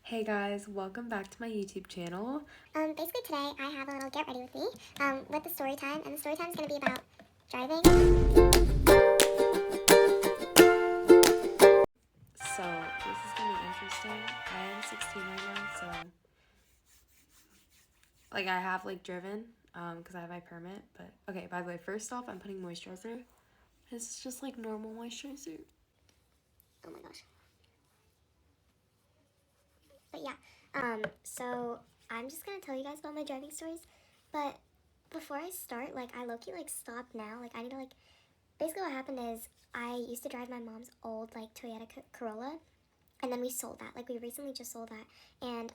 Hey guys, welcome back to my YouTube channel. Basically today I have a little get ready with me, with the story time, and the story time is going to be about driving. So this is gonna be interesting. I am 16 right now, so like I have like driven, because I have my permit. But okay, by the way, first off, I'm putting moisturizer. This is just like normal moisturizer. Oh my gosh. But yeah, so I'm just going to tell you guys about my driving stories, but before I start, like, I low-key, like, stop now. Like, I need to, like, basically what happened is I used to drive my mom's old, like, Toyota Corolla, and then we sold that. Like, we recently just sold that, and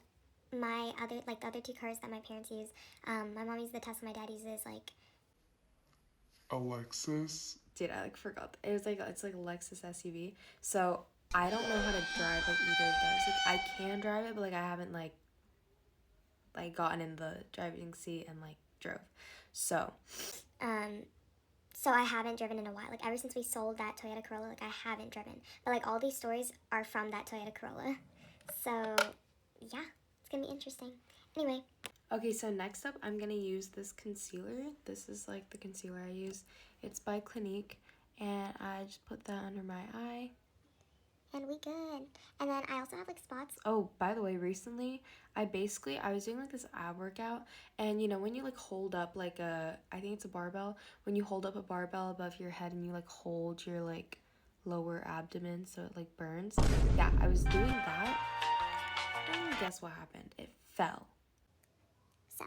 my other, like, the other two cars that my parents use, my mom uses the Tesla, my dad uses, like, Alexis. Dude, I like forgot. It was like it's like a Lexus SUV. So I don't know how to drive like either of those. Like I can drive it, but like I haven't like gotten in the driving seat and like drove. So so I haven't driven in a while. Like, ever since we sold that Toyota Corolla, like, I haven't driven. But, like, all these stories are from that Toyota Corolla. So, yeah, it's gonna be interesting. Anyway. okay, so next up I'm gonna use this concealer. This is like the concealer I use. It's by Clinique, and I just put that under my eye. And we good. And then I also have, like, spots. Oh, by the way, recently I was doing like this ab workout, and you know when you like hold up like I think it's a barbell, when you hold up a barbell above your head and you like hold your like lower abdomen so it like burns. Yeah, I was doing that, and guess what happened? It fell. So.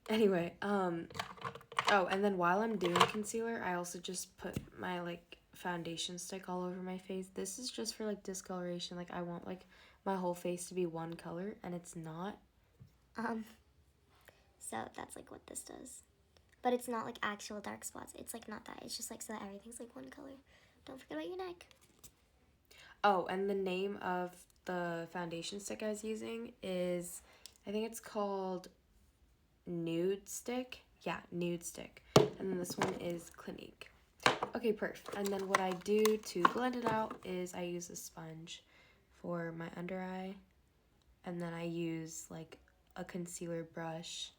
Anyway, oh, and then while I'm doing concealer, I also just put my like foundation stick all over my face. This is just for like discoloration. Like I want like my whole face to be one color, and it's not. So that's, like, what this does. But it's not, like, actual dark spots. It's, like, not that. It's just, like, so that everything's, like, one color. Don't forget about your neck. Oh, and the name of the foundation stick I was using is, I think it's called Nude Stick. Yeah, Nude Stick. And then this one is Clinique. Okay, perfect. And then what I do to blend it out is I use a sponge for my under eye, and then I use like a concealer brush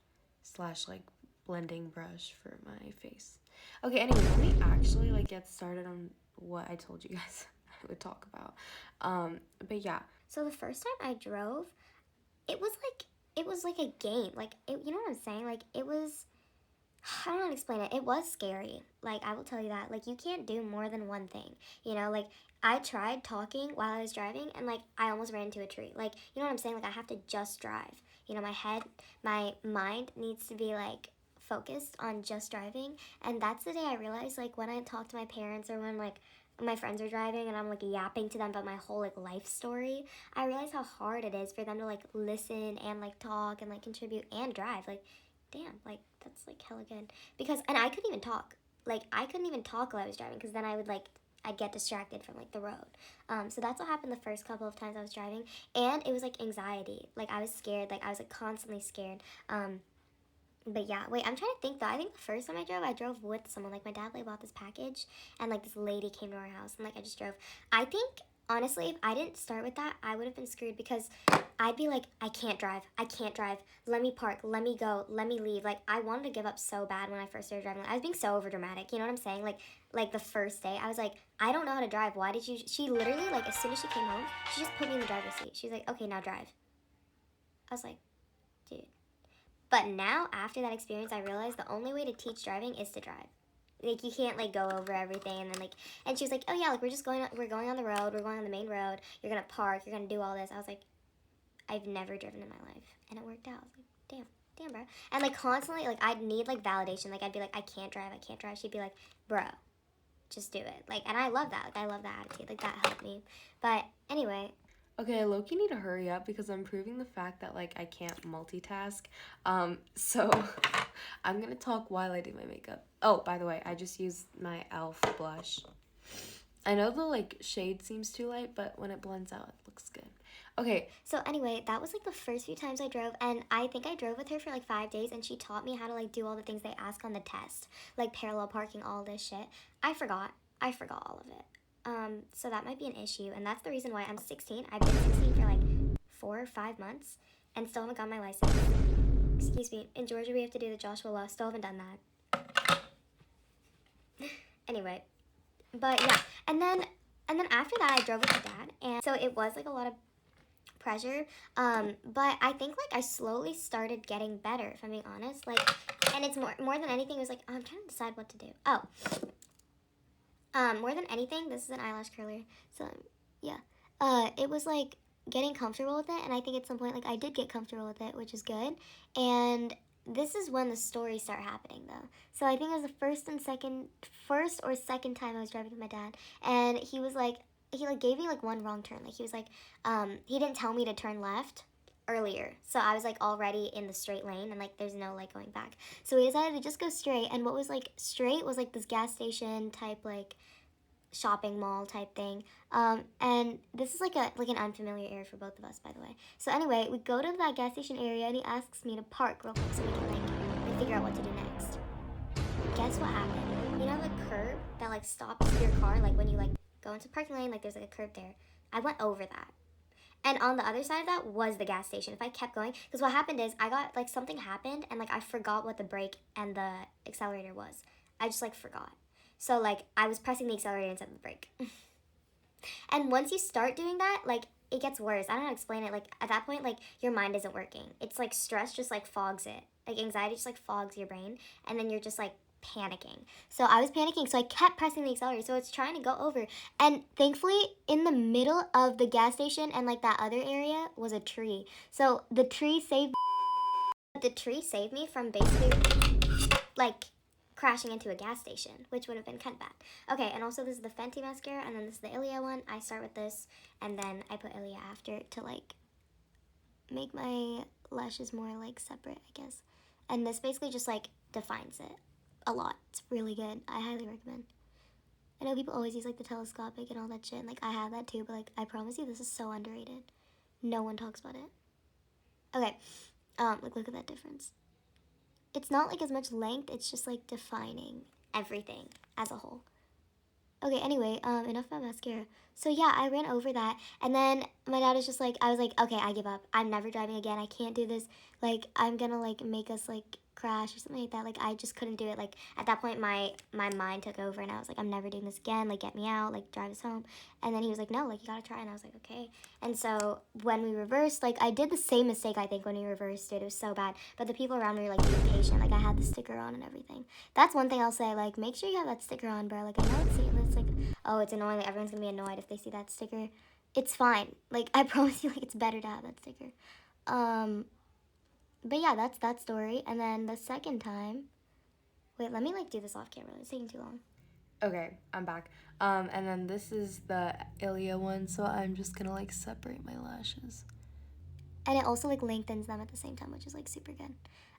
slash like blending brush for my face. Okay, anyway, let me actually like get started on what I told you guys I would talk about. But yeah. So the first time I drove, it was like a game. Like, you know what I'm saying? Like, it was, I don't know how to explain it. It was scary. Like, I will tell you that. Like, you can't do more than one thing. You know, like, I tried talking while I was driving, and, like, I almost ran into a tree. Like, you know what I'm saying? Like, I have to just drive. You know, my mind needs to be, like, focused on just driving. And that's the day I realized, like, when I talk to my parents or when, like, my friends are driving and I'm, like, yapping to them about my whole, like, life story, I realize how hard it is for them to, like, listen and, like, talk and, like, contribute and drive. Like, damn, like, that's, like, hella good. Because, and I couldn't even talk. Like, I couldn't even talk while I was driving, because then I'd get distracted from, like, the road. So that's what happened the first couple of times I was driving. And it was, like, anxiety. Like, I was scared. Like, I was, like, constantly scared. But yeah, wait, I'm trying to think, though. I think the first time I drove with someone. Like, my dad, like, bought this package, and, like, this lady came to our house, and, like, I just drove. I think, honestly, if I didn't start with that, I would have been screwed, because I'd be like, I can't drive. Let me park. Let me go. Let me leave. Like, I wanted to give up so bad when I first started driving. I was being so overdramatic. You know what I'm saying? Like the first day, I was like, I don't know how to drive. Why did you? She literally, like, as soon as she came home, she just put me in the driver's seat. She's like, okay, now drive. I was like, dude. But now, after that experience, I realized the only way to teach driving is to drive. Like, you can't, like, go over everything, and then, like, and she was like, oh yeah, like, we're going on the road, we're going on the main road, you're gonna park, you're gonna do all this. I was like, I've never driven in my life, and it worked out. I was like, damn, bro. And, like, constantly, like, I'd need, like, validation. Like, I'd be like, I can't drive. She'd be like, bro, just do it. Like, and I love that. Like, I love that attitude. Like, that helped me. But anyway. Okay, I low-key need to hurry up because I'm proving the fact that like I can't multitask. So I'm gonna talk while I do my makeup. Oh, by the way, I just used my e.l.f. blush. I know the like shade seems too light, but when it blends out, it looks good. Okay. So anyway, that was like the first few times I drove, and I think I drove with her for like 5 days, and she taught me how to like do all the things they ask on the test, like parallel parking, all this shit. I forgot all of it. So that might be an issue, and that's the reason why I'm 16. I've been 16 for like 4 or 5 months and still haven't got my license. Excuse me. In Georgia, we have to do the Joshua Law. Still haven't done that. Anyway, but yeah, and then after that, I drove with my dad, and so it was like a lot of pressure. But I think like I slowly started getting better, if I'm being honest. Like, and it's more than anything, it was like, oh, I'm trying to decide what to do. Oh, more than anything, this is an eyelash curler. So yeah, it was like getting comfortable with it, and I think at some point like I did get comfortable with it, which is good. And this is when the stories start happening though. So I think it was the first or second time I was driving with my dad, and he was like, he like gave me like one wrong turn. Like he was like, he didn't tell me to turn left earlier, so I was like already in the straight lane, and like there's no like going back. So we decided to just go straight, and what was like straight was like this gas station type like shopping mall type thing. And this is like an unfamiliar area for both of us, by the way. So anyway, we go to that gas station area, and he asks me to park real quick so we can like figure out what to do next. Guess what happened? You know the curb that like stops your car, like when you like go into parking lane, like there's like a curb there. I went over that. And on the other side of that was the gas station. If I kept going, because what happened is I got like something happened, and like I forgot what the brake and the accelerator was. I just like forgot. So like I was pressing the accelerator instead of the brake. And once you start doing that, like it gets worse. I don't know how to explain it. Like at that point, like your mind isn't working. It's like stress just like fogs it. Like anxiety just like fogs your brain, and then you're just like panicking. So I was panicking, so I kept pressing the accelerator. So it's trying to go over. And thankfully, in the middle of the gas station and like that other area was a tree. So the tree saved me from basically like crashing into a gas station, which would have been kind of bad. Okay, and also this is the Fenty mascara, and then this is the Ilia one. I start with this, and then I put Ilia after to like make my lashes more like separate, I guess. And this basically just like defines it a lot. It's really good. I highly recommend. I know people always use like the telescopic and all that shit, and like I have that too, but like I promise you this is so underrated. No one talks about it. Okay, like look at that difference. It's not like as much length, it's just like defining everything as a whole. Okay, anyway, enough about mascara. So yeah, I ran over that, and then my dad was just like, I was like, okay, I give up. I'm never driving again. I can't do this. Like, I'm gonna like make us like crash or something like that. Like, I just couldn't do it. Like, at that point, my mind took over, and I was like, I'm never doing this again. Like, get me out. Like, drive us home. And then he was like, no, like you gotta try. And I was like, okay. And so when we reversed, like I did the same mistake I think when we reversed, dude. It was so bad. But the people around me were like being patient. Like I had the sticker on and everything. That's one thing I'll say. Like, make sure you have that sticker on, bro. Like I know it's like, oh, it's annoying. Like, everyone's gonna be annoyed if they see that sticker. It's fine. Like I promise you, like it's better to have that sticker. But yeah, that's that story. And then the second time, wait, let me like do this off camera. It's taking too long. Okay, I'm back. And then this is the Ilia one, so I'm just gonna like separate my lashes. And it also like lengthens them at the same time, which is like super good.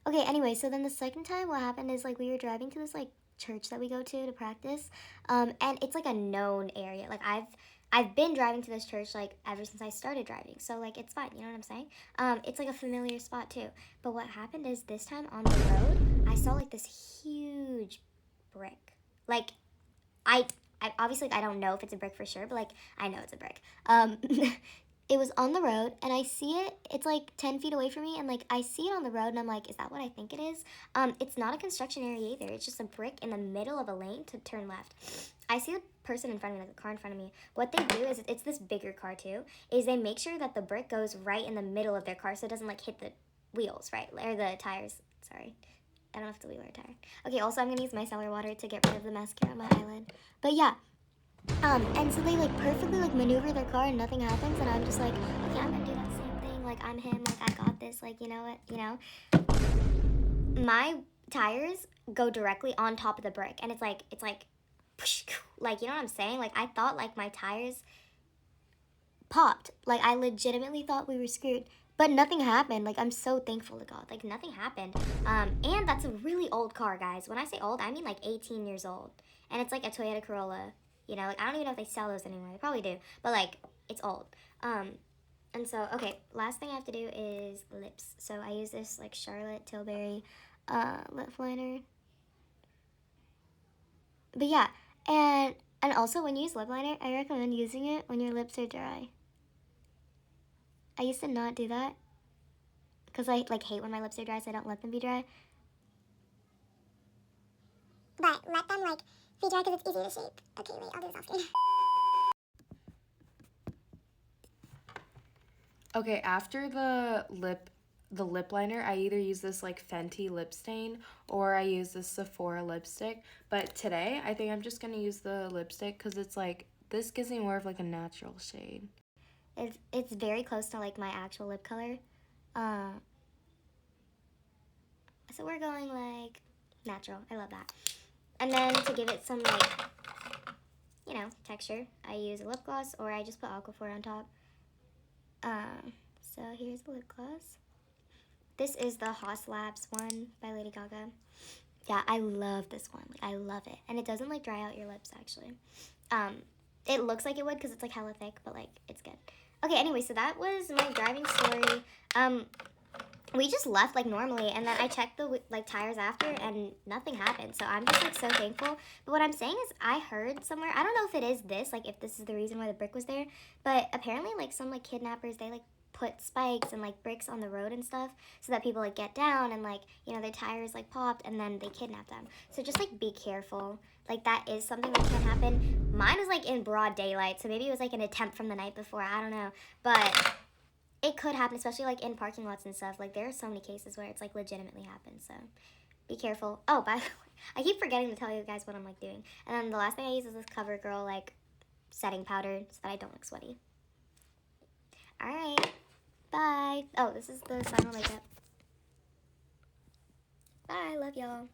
Okay, anyway, so then the second time what happened is like we were driving to this like church that we go to practice. And it's like a known area. Like I've been driving to this church like ever since I started driving. So like it's fine, you know what I'm saying? It's like a familiar spot too. But what happened is this time on the road, I saw like this huge brick. Like I obviously I don't know if it's a brick for sure, but like I know it's a brick. It was on the road, and I see it. It's like 10 feet away from me, and like I see it on the road, and I'm like, is that what I think it is? It's not a construction area either. It's just a brick in the middle of a lane to turn left. I see the person in front of me, like a car in front of me. What they do is it's this bigger car too. Is they make sure that the brick goes right in the middle of their car, so it doesn't like hit the wheels, right, or the tires. Sorry. I don't have to wheel or tire. Okay, also I'm gonna use micellar water to get rid of the mascara on my eyelid. But yeah, and so they like perfectly like maneuver their car and nothing happens, and I'm just like, okay, I'm gonna do that same thing. Like I'm him. Like I got this. Like you know what? You know, my tires go directly on top of the brick, and it's like you know what I'm saying? Like I thought like my tires popped. Like I legitimately thought we were screwed. But nothing happened. Like I'm so thankful to God. Like nothing happened. And that's a really old car, guys. When I say old, I mean like 18 years old. And it's like a Toyota Corolla. You know, like I don't even know if they sell those anymore. They probably do. But like it's old. And so okay, last thing I have to do is lips. So I use this like Charlotte Tilbury lip liner. But yeah, and And also, when you use lip liner, I recommend using it when your lips are dry. I used to not do that because I like hate when my lips are dry, so I don't let them be dry. But let them like be dry because it's easy to shape. Okay, wait, I'll do this off screen. Okay, after the lip liner, I either use this like Fenty lip stain or I use this Sephora lipstick. But today, I think I'm just gonna use the lipstick because it's like, this gives me more of like a natural shade. It's very close to like my actual lip color. So we're going like natural. I love that. And then to give it some like, you know, texture, I use a lip gloss or I just put Aquaphor on top. So here's the lip gloss. This is the Haus Labs one by Lady Gaga. Yeah, I love this one. I love it. And it doesn't like dry out your lips actually. It looks like it would because it's like hella thick, but like it's good. Okay, anyway, so that was my driving story. We just left like normally, and then I checked the like tires after and nothing happened, so I'm just like so thankful. But what I'm saying is I heard somewhere, I don't know if it is this, like if this is the reason why the brick was there, but apparently like some like kidnappers, they like put spikes and like bricks on the road and stuff so that people like get down and like, you know, their tires like popped and then they kidnap them. So just like be careful. Like that is something that can happen. Mine was like in broad daylight, so maybe it was like an attempt from the night before, I don't know. But it could happen, especially like in parking lots and stuff. Like there are so many cases where it's like legitimately happened, so be careful. Oh, by the way, I keep forgetting to tell you guys what I'm like doing. And then the last thing I use is this CoverGirl like setting powder so that I don't look sweaty. Alright, bye. Oh, this is the final makeup. Bye, love y'all.